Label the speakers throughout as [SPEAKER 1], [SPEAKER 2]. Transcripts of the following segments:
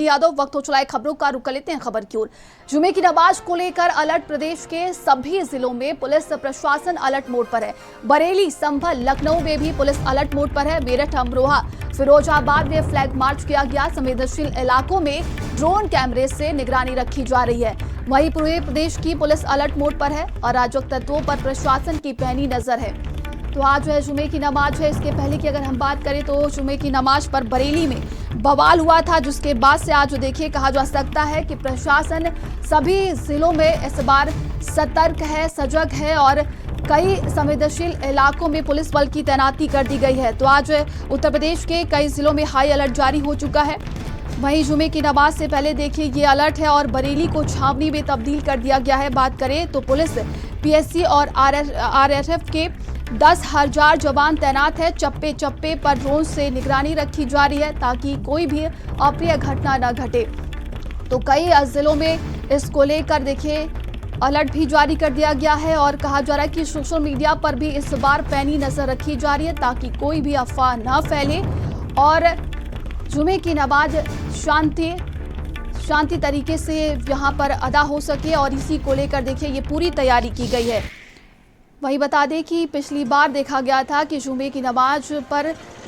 [SPEAKER 1] यादव वक्त हो चलाए खबरों का रुख कर लेते हैं खबर की ओर। जुमे की नमाज को लेकर अलर्ट। प्रदेश के सभी जिलों में पुलिस प्रशासन अलर्ट मोड पर है। बरेली, संभल, लखनऊ में भी पुलिस अलर्ट मोड पर है। मेरठ, अमरोहा, फिरोजाबाद में फ्लैग मार्च किया गया। संवेदनशील इलाकों में ड्रोन कैमरे से निगरानी रखी जा रही है। वहीं पूरे प्रदेश की पुलिस अलर्ट मोड पर है। अराजक तत्वों पर प्रशासन की पैनी नजर है। तो आज जो है जुमे की नमाज है। इसके पहले की अगर हम बात करें तो जुमे की नमाज पर बरेली में बवाल हुआ था, जिसके बाद से आज जो देखिए कहा जा सकता है कि प्रशासन सभी जिलों में इस बार सतर्क है, सजग है और कई संवेदनशील इलाकों में पुलिस बल की तैनाती कर दी गई है। तो आज उत्तर प्रदेश के कई जिलों में हाई अलर्ट जारी हो चुका है। वहीं जुमे की नमाज से पहले देखिए ये अलर्ट है और बरेली को छावनी में तब्दील कर दिया गया है। बात करें तो पुलिस, पीएससी और आरएसएफ के 10,000 जवान तैनात है। चप्पे चप्पे पर ड्रोन से निगरानी रखी जा रही है ताकि कोई भी अप्रिय घटना न घटे। तो कई जिलों में इसको लेकर देखिए अलर्ट भी जारी कर दिया गया है और कहा जा रहा है कि सोशल मीडिया पर भी इस बार पैनी नजर रखी जा रही है ताकि कोई भी अफवाह न फैले और जुमे की नमाज शांति तरीके से यहाँ पर अदा हो सके और इसी को लेकर देखिए ये पूरी तैयारी की गई है। वही बता दें कि पिछली बार देखा गया था कि जुमे की नमाज पर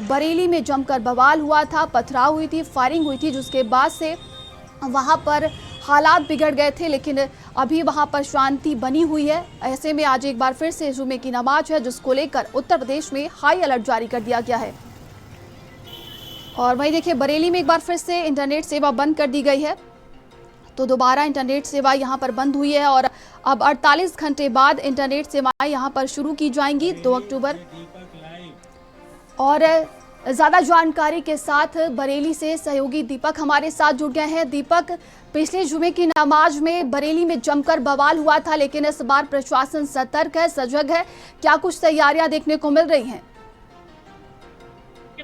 [SPEAKER 1] बरेली में जमकर बवाल हुआ था, पथराव हुई थी, फायरिंग हुई थी, जिसके बाद से वहां पर हालात बिगड़ गए थे, लेकिन अभी वहां पर शांति बनी हुई है। ऐसे में आज एक बार फिर से जुमे की नमाज है, जिसको लेकर उत्तर प्रदेश में हाई अलर्ट जारी कर दिया गया है। और वही देखिए बरेली में एक बार फिर से इंटरनेट सेवा बंद कर दी गई है। तो दोबारा इंटरनेट सेवा यहां पर बंद हुई है और अब 48 घंटे बाद इंटरनेट सेवाएं यहां पर शुरू की जाएंगी 2 अक्टूबर। और ज्यादा जानकारी के साथ बरेली से सहयोगी दीपक हमारे साथ जुड़ गए हैं। दीपक, पिछले जुमे की नमाज में बरेली में जमकर बवाल हुआ था, लेकिन इस बार प्रशासन सतर्क है, सजग है। क्या कुछ तैयारियां देखने को मिल रही हैं?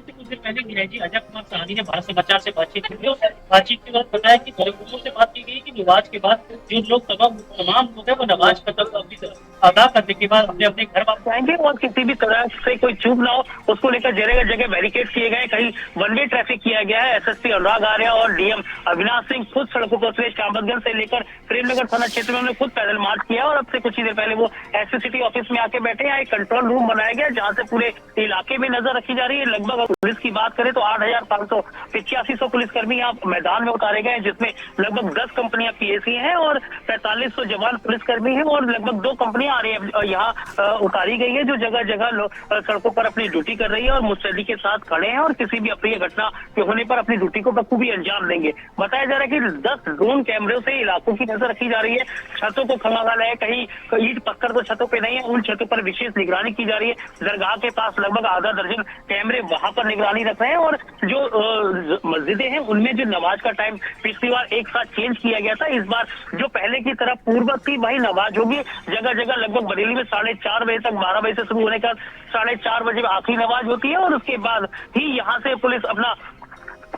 [SPEAKER 2] कुछ दिन पहले डीआईजी अजय कुमार सहानी ने भारत समाचार से बातचीत की और बातचीत के बाद बताया कि धर्मगुरुओं से बात की गई कि नमाज के बाद जो लोग तमाम लोग हैं वो नमाज अदा करने के बाद अपने अपने घर वापस आएंगे और किसी भी तरह से कोई चूक ना हो उसको लेकर जगह जगह बैरिकेड किए गए। कहीं वन वे ट्रैफिक किया गया है। एसएसपी अनुराग आर्या और डीएम अविनाश सिंह खुद सड़कों पर उतरे। कामतगंज से लेकर प्रेमनगर थाना क्षेत्र में उन्होंने खुद पैदल मार्च किया और अब से कुछ ही देर पहले वो एसपी सिटी ऑफिस में आके बैठे। यहाँ एक कंट्रोल रूम बनाया गया जहाँ से पूरे इलाके में नजर रखी जा रही है। लगभग पुलिस की बात करें तो 8,585 पुलिसकर्मी यहाँ मैदान में उतारे गए, जिसमें लगभग 10 कंपनियां पीएसी हैं और 4500 जवान पुलिसकर्मी हैं और लगभग 2 कंपनियां यहाँ उतारी गई है जो जगह जगह सड़कों पर अपनी ड्यूटी कर रही है और मुस्तैदी के साथ खड़े हैं और किसी भी अप्रिय घटना के होने पर अपनी ड्यूटी को बखूबी अंजाम देंगे। बताया जा रहा है कि 10 ड्रोन कैमरे से इलाकों की नजर रखी जा रही है। छतों को खंगाला है, कहीं ईंट पत्थर तो छतों पे नहीं है, उन छतों पर विशेष निगरानी की जा रही है। दरगाह के पास लगभग आधा दर्जन कैमरे वहां पर निगरानी रख रहे हैं और जो मस्जिदें हैं उनमें जो नमाज का टाइम पिछली बार एक साथ चेंज किया गया था, इस बार जो पहले की तरह पूर्ववत थी वही नमाज होगी। जगह जगह लगभग बरेली में 4:30 बजे तक 12 बजे से शुरू होने का 4:30 बजे आखिरी नमाज होती है और उसके बाद ही यहाँ से पुलिस अपना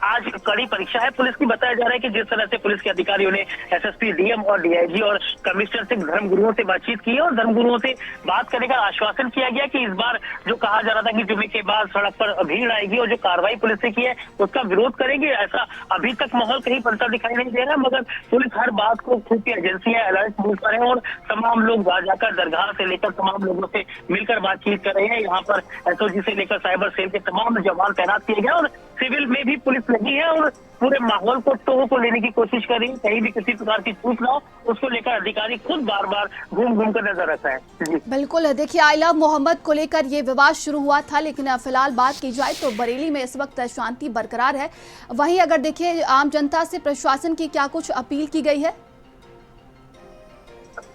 [SPEAKER 2] आज कड़ी परीक्षा है पुलिस की। बताया जा रहा है कि जिस तरह से पुलिस के अधिकारियों ने एसएसपी, डीएम और डीआईजी और कमिश्नर से धर्मगुरुओं से बातचीत की और धर्मगुरुओं से बात करने का आश्वासन किया गया कि इस बार जो कहा जा रहा था कि जुमे के बाद सड़क पर भीड़ आएगी और जो कार्रवाई पुलिस ने की है उसका विरोध करेंगे, ऐसा अभी तक माहौल कहीं बनता दिखाई नहीं दे रहा। मगर पुलिस हर बात को खुद की एजेंसियां अलर्ट मूव कर रहे हैं और तमाम लोग जाकर दरगाह से लेकर तमाम लोगों से मिलकर बातचीत कर रहे हैं। यहाँ पर एसओजी से लेकर साइबर सेल के तमाम जवान तैनात किए गए और सिविल में भी पुलिस लगी है और पूरे माहौल को टोह को लेने की कोशिश कर रही है। कहीं भी किसी प्रकार की चूक ना हो उसको लेकर अधिकारी खुद बार बार घूम घूम कर नजर रखता है।
[SPEAKER 1] बिल्कुल, देखिए आई लव मोहम्मद को लेकर ये विवाद शुरू हुआ था, लेकिन फिलहाल बात की जाए तो बरेली में इस वक्त शांति बरकरार है। वहीं अगर देखिए आम जनता से प्रशासन की क्या कुछ अपील की गई है?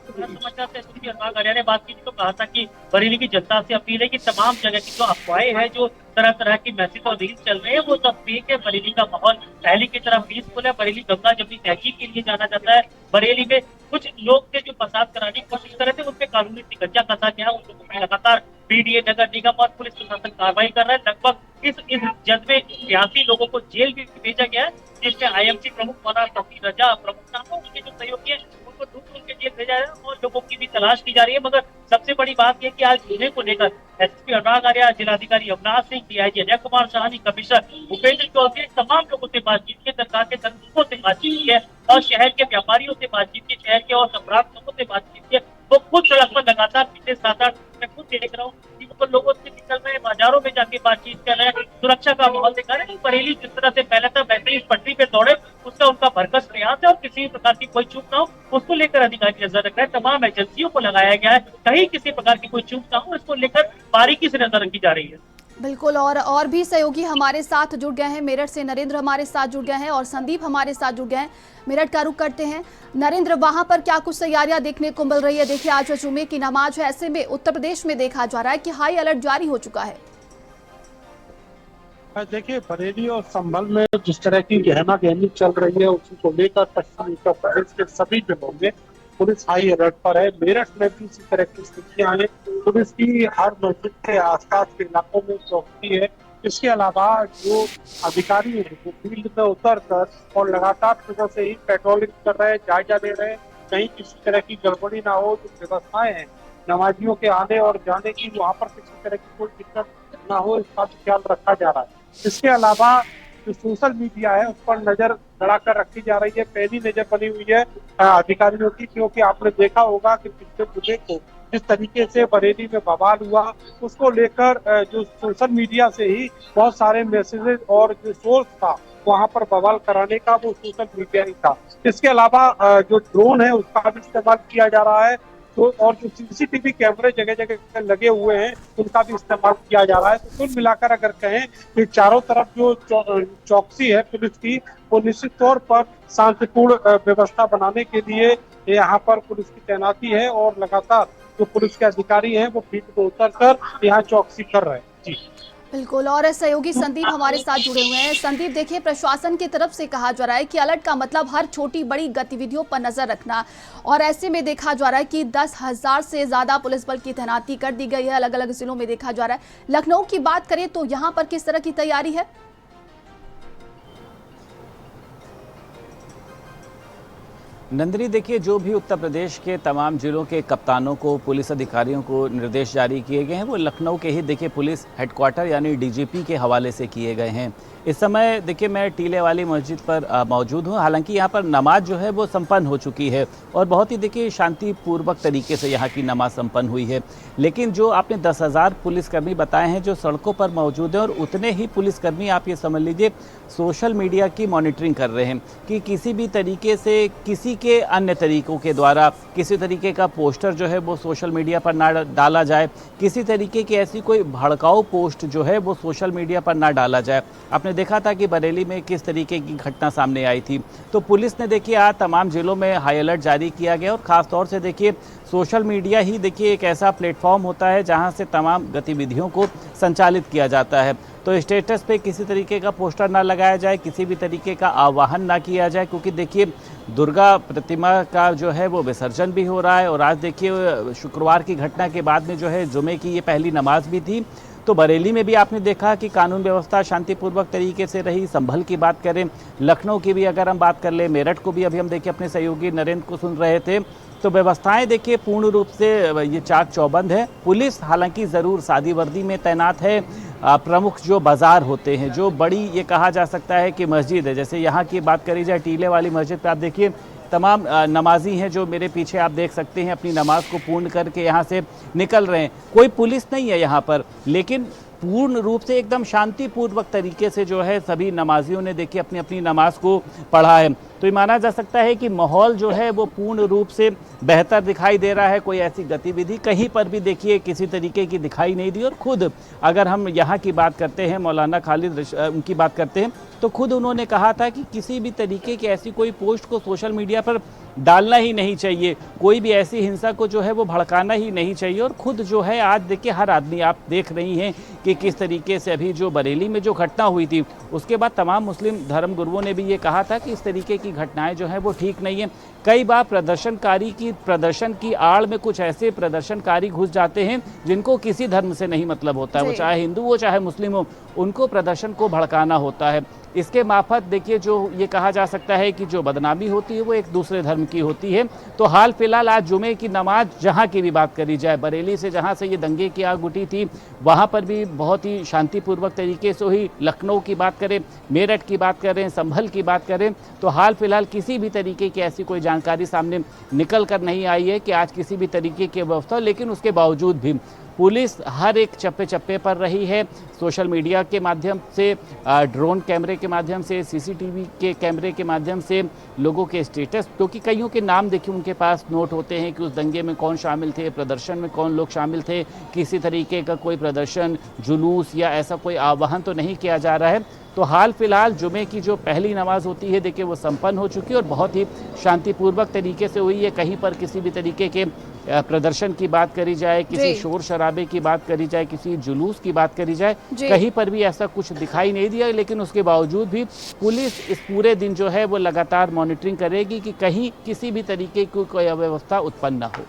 [SPEAKER 2] समाचार से एसपी अनुराग आर्या ने बात की तो कहा था कि बरेली की जनता से अपील है कि तमाम जगह की जो अफवाहें हैं, जो तरह तरह की मैसेज और रील्स चल रहे हैं, वो सब फेक है। बरेली का माहौल पहले की तरह पीसफुल है। बरेली गंगा जमुनी तहकीक के लिए जाना जाता है। बरेली में कुछ लोग थे जो फसाद कराने की कोशिश कर रहे थे, उन पे कानूनी शिकंजा कसा गया। उन लोगों पे लगातार पीडीए, नगर निगम और पुलिस प्रशासन कार्रवाई कर रहा है। लगभग इस जज में 82 लोगों को जेल भी भेजा गया है, जिसमें आईएमसी प्रमुख मौलाना तफी रजा प्रमुख नाम है, उनके जो सहयोगी है उनको ढूंढ के जेल भेजा है और लोगों की भी तलाश की जा रही है। मगर सबसे बड़ी बात यह कि आज जुमे को लेकर एसपी अनुराग आर्या, जिलाधिकारी अविनाश सिंह, डीआईजी अजय कुमार साहनी, कमिश्नर भूपेंद्र चौधरी, तमाम लोगों से बातचीत की, सरकार के दर्शकों से बातचीत की है और शहर के व्यापारियों से बातचीत की, शहर के और सम्राट लोगों से बातचीत की है। वो खुद सड़क पर लगातार पिछले 7-8 मैं खुद देख रहा हूँ कि वो लोगों से निकल रहे हैं, बाजारों में जाके बातचीत कर रहे हैं, सुरक्षा का माहौल दिखा रहे हैं। बरेली जिस तरह से पहले था वैसे ही इस पटरी पे दौड़े, उसका उनका भरकस प्रयास है और किसी भी प्रकार की कोई चूक ना हो उसको लेकर अधिकारी नजर रख रहे हैं। तमाम एजेंसियों को लगाया गया है, कहीं किसी प्रकार की कोई चूक ना हो इसको लेकर बारीकी से नजर रखी जा रही है।
[SPEAKER 1] बिल्कुल, और भी सहयोगी हमारे साथ जुड़ गए हैं। मेरठ से नरेंद्र हमारे साथ जुड़ गए हैं और संदीप हमारे साथ जुड़ गए हैं। मेरठ का रुख करते हैं। नरेंद्र, वहां पर क्या कुछ तैयारियां देखने को मिल रही है? देखिए, आज जुमे की नमाज है, ऐसे में उत्तर प्रदेश में देखा जा रहा है कि हाई अलर्ट जारी हो चुका है।
[SPEAKER 3] देखिए, बरेली और संभल में जिस तरह की गहमा गहमी चल रही है उसी को लेकर पश्चिमी उत्तर प्रदेश के सभी जिलों में पुलिस हाई अलर्ट पर है। मेरठ में भी इसी तरह की स्थितियां हैं। पुलिस की हर मस्जिद के आसपास के इलाकों में चौकसी है। इसके अलावा जो अधिकारी हैं वो फील्ड में उतर कर और लगातार सुबह से ही पेट्रोलिंग कर रहे हैं, जायजा ले रहे हैं, कहीं किसी तरह की गड़बड़ी ना हो। जो व्यवस्थाएं हैं नमाजियों के आने और जाने की, वहाँ पर किसी तरह की कोई दिक्कत ना हो, इसका भी ख्याल रखा जा रहा है। इसके अलावा जो सोशल मीडिया है उस पर नजर बढ़ाकर रखी जा रही है। पहली नजर बनी हुई है अधिकारियों की, क्योंकि आपने देखा होगा कि पिछले जुमे को जिस तरीके से बरेली में बवाल हुआ उसको लेकर जो सोशल मीडिया से ही बहुत सारे मैसेजेस और जो सोर्स था वहां पर बवाल कराने का वो सोशल मीडिया ही था। इसके अलावा जो ड्रोन है उसका भी इस्तेमाल किया जा रहा है, तो और जो सीसीटीवी कैमरे जगह जगह लगे हुए हैं उनका भी इस्तेमाल किया जा रहा है। तो कुल मिलाकर अगर कहें कि चारों तरफ जो चौकसी है पुलिस की, वो निश्चित तौर पर शांतिपूर्ण व्यवस्था बनाने के लिए यहाँ पर पुलिस की तैनाती है और लगातार जो पुलिस के अधिकारी हैं वो फील्ड को उतरकर यहाँ चौकसी कर रहे हैं। जी
[SPEAKER 1] बिल्कुल, और सहयोगी संदीप हमारे साथ जुड़े हुए हैं। संदीप, देखिए, प्रशासन की तरफ से कहा जा रहा है कि अलर्ट का मतलब हर छोटी बड़ी गतिविधियों पर नजर रखना, और ऐसे में देखा जा रहा है कि 10,000 से ज्यादा पुलिस बल की तैनाती कर दी गई है। अलग अलग जिलों में देखा जा रहा है। लखनऊ की बात करें तो यहाँ पर किस तरह की तैयारी है?
[SPEAKER 4] नंदिनी, देखिए, जो भी उत्तर प्रदेश के तमाम जिलों के कप्तानों को, पुलिस अधिकारियों को निर्देश जारी किए गए हैं वो लखनऊ के ही देखिए पुलिस हेडक्वार्टर यानी डीजीपी के हवाले से किए गए हैं। इस समय देखिए मैं टीले वाली मस्जिद पर मौजूद हूँ। हालांकि यहाँ पर नमाज जो है वो संपन्न हो चुकी है और बहुत ही देखिए शांतिपूर्वक तरीके से यहाँ की नमाज संपन्न हुई है। लेकिन जो आपने 10,000 पुलिसकर्मी बताए हैं जो सड़कों पर मौजूद हैं, और उतने ही पुलिसकर्मी आप ये समझ लीजिए सोशल मीडिया की मॉनिटरिंग कर रहे हैं कि किसी भी तरीके से किसी के अन्य तरीकों के द्वारा किसी तरीके का पोस्टर जो है वो सोशल मीडिया पर ना डाला जाए, किसी तरीके की ऐसी कोई भड़काऊ पोस्ट जो है वो सोशल मीडिया पर ना डाला जाए। आपने देखा था कि बरेली में किस तरीके की घटना सामने आई थी। तो पुलिस ने देखिए आज तमाम जिलों में हाई अलर्ट जारी किया गया और ख़ास तौर से देखिए सोशल मीडिया ही देखिए एक ऐसा प्लेटफॉर्म होता है जहां से तमाम गतिविधियों को संचालित किया जाता है। तो स्टेटस पे किसी तरीके का पोस्टर ना लगाया जाए, किसी भी तरीके का आह्वान ना किया जाए, क्योंकि देखिए दुर्गा प्रतिमा का जो है वो विसर्जन भी हो रहा है और आज देखिए शुक्रवार की घटना के बाद में जो है जुमे की ये पहली नमाज भी थी। तो बरेली में भी आपने देखा कि कानून व्यवस्था शांतिपूर्वक तरीके से रही। संभल की बात करें, लखनऊ की भी अगर हम बात कर लें, मेरठ को भी अभी हम देखिए अपने सहयोगी नरेंद्र को सुन रहे थे, तो व्यवस्थाएं देखिए पूर्ण रूप से ये चाक चौबंद है। पुलिस हालांकि ज़रूर सादी वर्दी में तैनात है। प्रमुख जो बाज़ार होते हैं, जो बड़ी ये कहा जा सकता है कि मस्जिद है, जैसे यहाँ की बात करी जाए टीले वाली मस्जिद पे आप देखिए तमाम नमाजी हैं जो मेरे पीछे आप देख सकते हैं अपनी नमाज को पूर्ण करके यहाँ से निकल रहे हैं। कोई पुलिस नहीं है यहाँ पर, लेकिन पूर्ण रूप से एकदम शांतिपूर्वक तरीके से जो है सभी नमाजियों ने देखिए अपनी अपनी नमाज को पढ़ा है। तो ये माना जा सकता है कि माहौल जो है वो पूर्ण रूप से बेहतर दिखाई दे रहा है। कोई ऐसी गतिविधि कहीं पर भी देखिए किसी तरीके की दिखाई नहीं दी। और खुद अगर हम यहाँ की बात करते हैं, मौलाना खालिद उनकी बात करते हैं, तो खुद उन्होंने कहा था कि किसी भी तरीके की ऐसी कोई पोस्ट को सोशल मीडिया पर डालना ही नहीं चाहिए, कोई भी ऐसी हिंसा को जो है वो भड़काना ही नहीं चाहिए। और खुद जो है आज देखिए हर आदमी, आप देख रही हैं कि किस तरीके से अभी जो बरेली में जो घटना हुई थी उसके बाद तमाम मुस्लिम धर्मगुरुओं ने भी ये कहा था कि इस तरीके की घटनाएं जो है वो ठीक नहीं है। कई बार प्रदर्शन की आड़ में कुछ ऐसे प्रदर्शनकारी घुस जाते हैं जिनको किसी धर्म से नहीं मतलब होता है, वो चाहे हिंदू हो चाहे मुस्लिम हो, उनको प्रदर्शन को भड़काना होता है। इसके मार्फत देखिए जो ये कहा जा सकता है कि जो बदनामी होती है वो एक दूसरे धर्म की होती है। तो हाल फिलहाल आज जुमे की नमाज जहाँ की भी बात करी जाए, बरेली से जहाँ से ये दंगे की आग उठी थी वहाँ पर भी बहुत ही शांतिपूर्वक तरीके से हुई। लखनऊ की बात करें, मेरठ की बात करें, संभल की बात करें, तो हाल फिलहाल किसी भी तरीके की ऐसी कोई जानकारी सामने निकल कर नहीं आई है कि आज किसी भी तरीके की व्यवस्था। लेकिन उसके बावजूद भी पुलिस हर एक चप्पे चप्पे पर रही है। सोशल मीडिया के माध्यम से, ड्रोन कैमरे के माध्यम से, सीसीटीवी के कैमरे के माध्यम से लोगों के स्टेटस, क्योंकि कईयों के नाम देखिए उनके पास नोट होते हैं कि उस दंगे में कौन शामिल थे, प्रदर्शन में कौन लोग शामिल थे, किसी तरीके का कोई प्रदर्शन, जुलूस या ऐसा कोई आह्वान तो नहीं किया जा रहा है। तो हाल फिलहाल जुमे की जो पहली नमाज होती है देखिए वो संपन्न हो चुकी है और बहुत ही शांतिपूर्वक तरीके से हुई है। कहीं पर किसी भी तरीके के प्रदर्शन की बात करी जाए, किसी शोर शराबे की बात करी जाए, किसी जुलूस की बात करी जाए, कहीं पर भी ऐसा कुछ दिखाई नहीं दिया। लेकिन उसके बावजूद भी पुलिस इस पूरे दिन जो है वो लगातार मॉनिटरिंग करेगी कि कहीं किसी भी तरीके की कोई अव्यवस्था उत्पन्न न हो।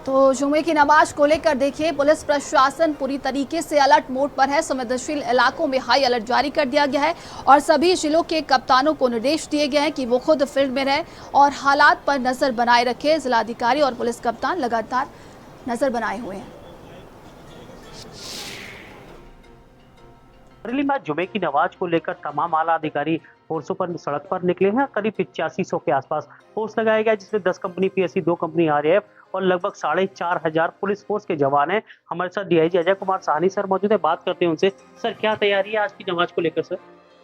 [SPEAKER 1] तो जुमे की नमाज को लेकर देखिए पुलिस प्रशासन पूरी तरीके से अलर्ट मोड पर है। संवेदनशील इलाकों में हाई अलर्ट जारी कर दिया गया है और सभी जिलों के कप्तानों को निर्देश दिए गए हैं कि वो खुद फील्ड में रहें और हालात पर नजर बनाए रखें। जिलाधिकारी और पुलिस कप्तान लगातार नजर बनाए हुए हैं।
[SPEAKER 2] बरेली में जुमे की नमाज को लेकर तमाम आला अधिकारी फोर्सों पर सड़क पर निकले हैं। करीब 8500 के आसपास फोर्स लगाया गया, जिसमें 10 कंपनी पीएससी, 2 कंपनी आरएएफ और लगभग 4500 पुलिस फोर्स के जवान हैं। हमारे साथ डीआईजी अजय कुमार साहनी सर मौजूद है, बात करते हैं उनसे। सर, क्या तैयारी है आज की नमाज को लेकर? सर,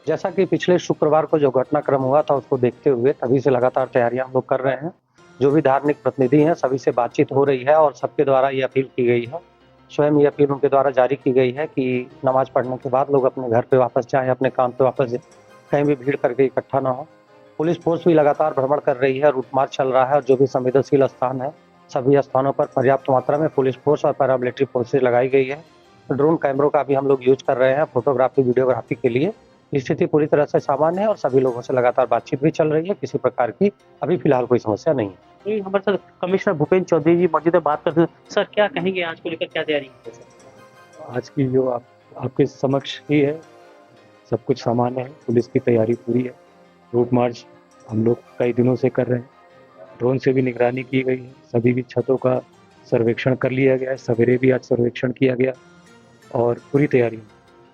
[SPEAKER 5] जैसा कि पिछले शुक्रवार को जो घटनाक्रम हुआ था उसको देखते हुए तभी से लगातार तैयारियां हम लोग कर रहे हैं। जो भी धार्मिक प्रतिनिधि हैं सभी से बातचीत हो रही है और सबके द्वारा ये अपील की गई है, स्वयं ये अपील उनके द्वारा जारी की गई है कि नमाज पढ़ने के बाद लोग अपने घर पे वापस जाएं, अपने काम पे वापस जाएं, कहीं भी भीड़ करके इकट्ठा ना हो। पुलिस फोर्स भी लगातार भ्रमण कर रही है, रूट मार्च चल रहा है और जो भी संवेदनशील स्थान है सभी स्थानों पर पर्याप्त मात्रा में पुलिस फोर्स और पैरामिलिट्री फोर्सेज लगाई गई है। ड्रोन कैमरों का भी हम लोग यूज कर रहे हैं फोटोग्राफी, वीडियोग्राफी के लिए। स्थिति पूरी तरह से सामान्य है और सभी लोगों से लगातार बातचीत भी चल रही है। किसी प्रकार की अभी फिलहाल कोई समस्या नहीं है।
[SPEAKER 2] हमारे साथ कमिश्नर भूपेंद्र चौधरी जी मौजूद है, बात करते हैं। सर, क्या कहेंगे आज को लेकर, क्या तैयारी है?
[SPEAKER 6] आज की जो आपके समक्ष ही है, सब कुछ सामान्य है। पुलिस की तैयारी पूरी है। रूट मार्च हम लोग कई दिनों से कर रहे हैं। ड्रोन से भी निगरानी की गई है। सभी भी छतों का सर्वेक्षण कर लिया गया है। सवेरे भी आज सर्वेक्षण किया गया और पूरी तैयारी।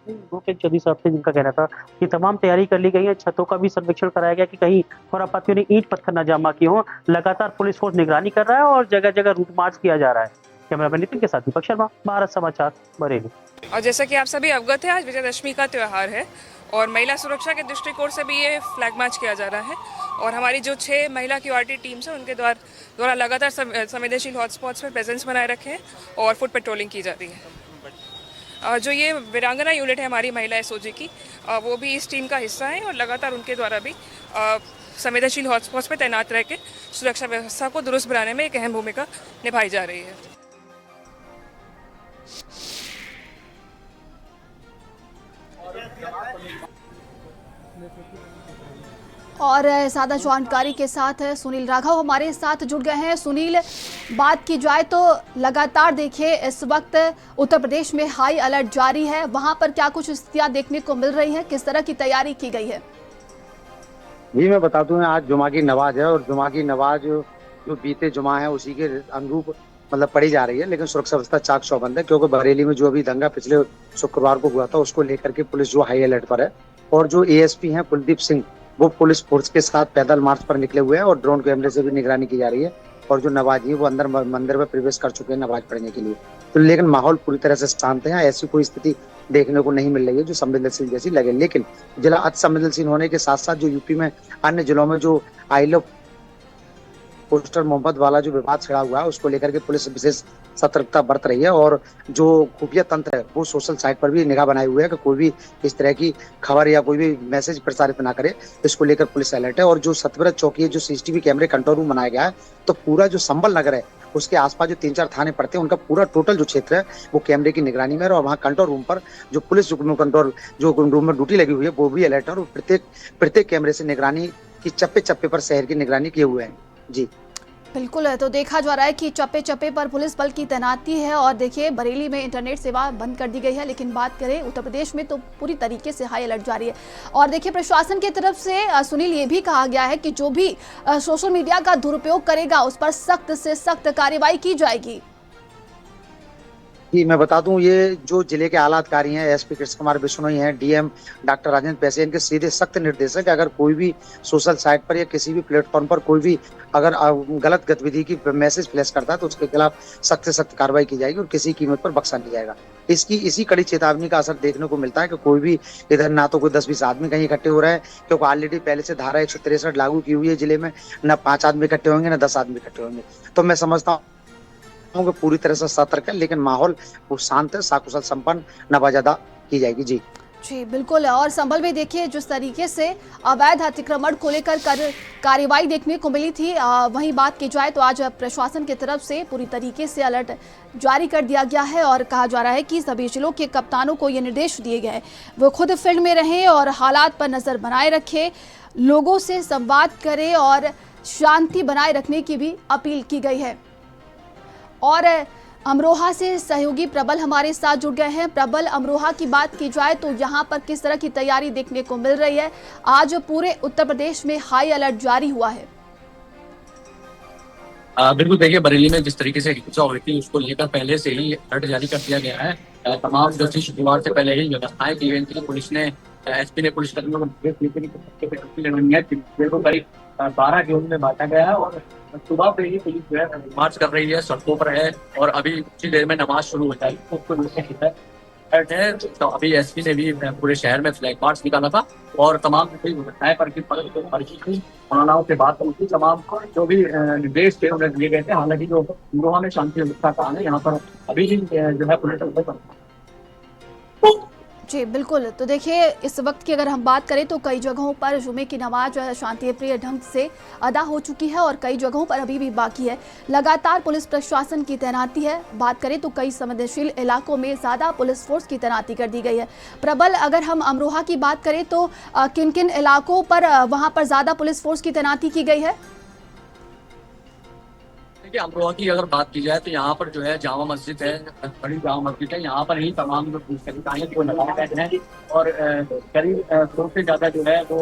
[SPEAKER 2] भूपेंद्र चौधरी साहब से जिनका कहना था कि तमाम तैयारी कर ली गई है, छतों का भी सर्वेक्षण कराया गया कि कहीं खुरापातियों ने ईंट पत्थर न जमा किए हों। लगातार पुलिस फोर्स निगरानी कर रहा है और जगह जगह रूट मार्च किया जा रहा है। कैमरामैन नितिन के साथ दीपक शर्मा, भारत समाचार, बरेली।
[SPEAKER 7] और जैसा कि आप सभी अवगत हैं, आज विजयदशमी का त्यौहार है और महिला सुरक्षा के दृष्टिकोण से भी ये फ्लैग मार्च किया जा रहा है और हमारी जो 6 महिला क्यूआरटी टीम्स हैं उनके द्वारा लगातार संवेदनशील हॉटस्पॉट्स में प्रेजेंस बनाए रखे हैं और फुट पेट्रोलिंग की जा रही है। जो ये वीरांगना यूनिट है हमारी महिला एसओजी की, वो भी इस टीम का हिस्सा है और लगातार उनके द्वारा भी संवेदनशील हॉटस्पॉट्स पर तैनात रह के सुरक्षा व्यवस्था को दुरुस्त बनाने में एक अहम भूमिका निभाई जा रही है।
[SPEAKER 1] और ज़्यादा जानकारी के साथ सुनील राघव हमारे साथ जुड़ गए हैं। सुनील, बात की जाए तो लगातार देखिए इस वक्त उत्तर प्रदेश में हाई अलर्ट जारी है, वहां पर क्या कुछ स्थितियां देखने को मिल रही हैं, किस तरह की तैयारी की गई है?
[SPEAKER 5] जी मैं बता दूं, आज जुमा की नमाज है और जुमा की नमाज जो बीते जुमा है उसी के अनुरूप मतलब पढ़ी जा रही है, लेकिन सुरक्षा व्यवस्था चाक चौबंद है क्योंकि बरेली में जो अभी दंगा पिछले शुक्रवार को हुआ था उसको लेकर के पुलिस जो हाई अलर्ट पर है और जो एएसपी हैं कुलदीप सिंह वो पुलिस फोर्स के साथ पैदल मार्च पर निकले हुए हैं और ड्रोन कैमरे से भी निगरानी की जा रही है और जो नमाजी वो अंदर मंदिर में प्रवेश कर चुके हैं नमाज पढ़ने के लिए। तो लेकिन माहौल पूरी तरह से शांत है, ऐसी कोई स्थिति देखने को नहीं मिल रही है जो संवेदनशील जैसी लगे। लेकिन जिला अति संवेदनशील होने के साथ साथ जो यूपी में अन्य जिलों में जो आई लव पोस्टर मोहब्बत वाला जो विवाद छिड़ा हुआ है उसको लेकर के पुलिस विशेष सतर्कता बरत रही है और जो खुफिया तंत्र है वो सोशल साइट पर भी निगाह बनाए हुए है कि कोई भी इस तरह की खबर या कोई भी मैसेज प्रसारित ना करे। इसको लेकर पुलिस अलर्ट है और जो सतव्रत चौकी है, जो सीसीटीवी कैमरे कंट्रोल रूम बनाया गया है, तो पूरा जो संभल नगर है उसके आसपास जो 3-4 थाने पड़ते हैं उनका पूरा टोटल जो क्षेत्र है वो कैमरे की निगरानी में है और वहाँ कंट्रोल रूम पर जो पुलिस कंट्रोल जो रूम में ड्यूटी लगी हुई है वो भी अलर्ट है और प्रत्येक कैमरे से निगरानी कि चप्पे चप्पे पर शहर की निगरानी किए हुए हैं। जी
[SPEAKER 1] बिल्कुल है, तो देखा जा रहा है कि चप्पे चप्पे पर पुलिस बल की तैनाती है। और देखिए, बरेली में इंटरनेट सेवा बंद कर दी गई है, लेकिन बात करें उत्तर प्रदेश में तो पूरी तरीके से हाई अलर्ट जारी है। और देखिए, प्रशासन की तरफ से सुनील, ये भी कहा गया है कि जो भी सोशल मीडिया का दुरुपयोग करेगा उस पर सख्त से सख्त कार्रवाई की जाएगी।
[SPEAKER 5] जी, मैं बता दूं, ये जो जिले के आला अधिकारी हैं, एसपी कृष्ण कुमार बिश्नोई हैं, डीएम डॉक्टर राजेंद्र पैसे, इनके सीधे सख्त निर्देश है कि अगर कोई भी सोशल साइट पर या किसी भी प्लेटफॉर्म पर कोई भी अगर गलत गतिविधि की मैसेज फ्लैश करता है तो उसके खिलाफ सख्त से सख्त कार्रवाई की जाएगी और किसी कीमत पर बख्शा नहीं जाएगा। इसी कड़ी चेतावनी का असर देखने को मिलता है कि कोई भी इधर ना तो कोई 10-20 आदमी कहीं इकट्ठे हो रहे हैं, क्योंकि ऑलरेडी पहले से धारा 163 लागू की हुई है जिले में। न 5 आदमी इकट्ठे होंगे, न 10 आदमी इकट्ठे होंगे। तो मैं समझता हूँ कि पूरी तरह से सतर्क है, लेकिन माहौल वो शांत है, साकुशल संपन्न नवाज़दा की जाएगी। जी
[SPEAKER 1] जी बिल्कुल। और संभल में देखिए, जिस तरीके से अवैध अतिक्रमण को लेकर कार्रवाई देखने को मिली थी, वहीं बात की जाए तो आज प्रशासन की तरफ से पूरी तरीके से अलर्ट जारी कर दिया गया है। और कहा जा रहा है कि सभी जिलों के कप्तानों को ये निर्देश दिए गए हैं, वो खुद फील्ड में रहें और हालात पर नजर बनाए रखें, लोगों से संवाद करें और शांति बनाए रखने की भी अपील की गई है। और अमरोहा से सहयोगी प्रबल हमारे साथ जुड़ गए हैं। प्रबल, अमरोहा की बात की जाए तो यहाँ पर किस तरह की तैयारी देखने को मिल रही है? आज पूरे उत्तर प्रदेश में हाई अलर्ट जारी हुआ है।
[SPEAKER 8] बिल्कुल, देखिए बरेली में जिस तरीके से हिंसा हुई थी उसको लेकर पहले से ही अलर्ट जारी कर दिया गया है। तमाम जो थी शुक्रवार से पहले ही व्यवस्थाएं की गई थी। पुलिस ने, एसपी ने पुलिसकर्मियों को निर्देश दिए थे कि करीब 12 जोन में बांटा गया है और सुबह से ही पुलिस जो है मार्च कर रही है, सड़कों पर है और अभी कुछ ही देर में नमाज शुरू हो जाएगी। तो अभी एसपी ने भी पूरे शहर में फ्लैग मार्च निकाला था और तमाम व्यवस्थाएं पर मौलानाओं से बात हुई थी। तमाम जो भी निर्देश थे उन्हें दिए गए थे। हालांकि जो अमरोहा में शांति व्यवस्था का है, यहाँ पर अभी भी जो है पुलिस।
[SPEAKER 1] जी बिल्कुल। तो देखिए, इस वक्त की अगर हम बात करें तो कई जगहों पर जुमे की नमाज शांतिप्रिय ढंग से अदा हो चुकी है और कई जगहों पर अभी भी बाकी है। लगातार पुलिस प्रशासन की तैनाती है। बात करें तो कई संवेदनशील इलाकों में ज़्यादा पुलिस फोर्स की तैनाती कर दी गई है। प्रबल, अगर हम अमरोहा की बात करें तो किन किन इलाकों पर वहाँ पर ज़्यादा पुलिस फोर्स की तैनाती की गई है?
[SPEAKER 8] देखिए, अमरोहा की अगर बात की जाए तो यहाँ पर जो है जामा मस्जिद है, बड़ी जामा मस्जिद है। यहाँ पर ही तमाम जो पुलिसकर्मी जो लगाए गए हैं और करीब 100 से ज्यादा जो है वो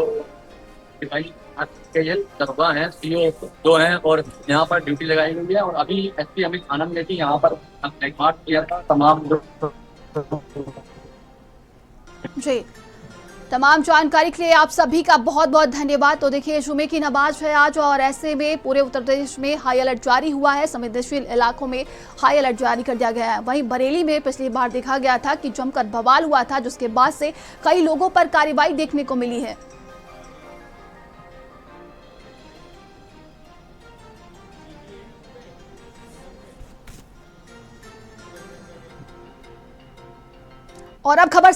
[SPEAKER 8] दरगाह है, सीओ 2 हैं और यहाँ पर ड्यूटी लगाई गई है। और अभी एसपी अमित आनंद ने भी यहाँ पर मार्च किया था। तमाम
[SPEAKER 1] जी, तमाम जानकारी के लिए आप सभी का बहुत बहुत धन्यवाद। तो देखिए, जुमे की नमाज है आज और ऐसे में पूरे उत्तर प्रदेश में हाई अलर्ट जारी हुआ है। संवेदनशील इलाकों में हाई अलर्ट जारी कर दिया गया है। वहीं बरेली में पिछली बार देखा गया था कि जमकर बवाल हुआ था, जिसके बाद से कई लोगों पर कार्रवाई देखने को मिली है। और अब खबर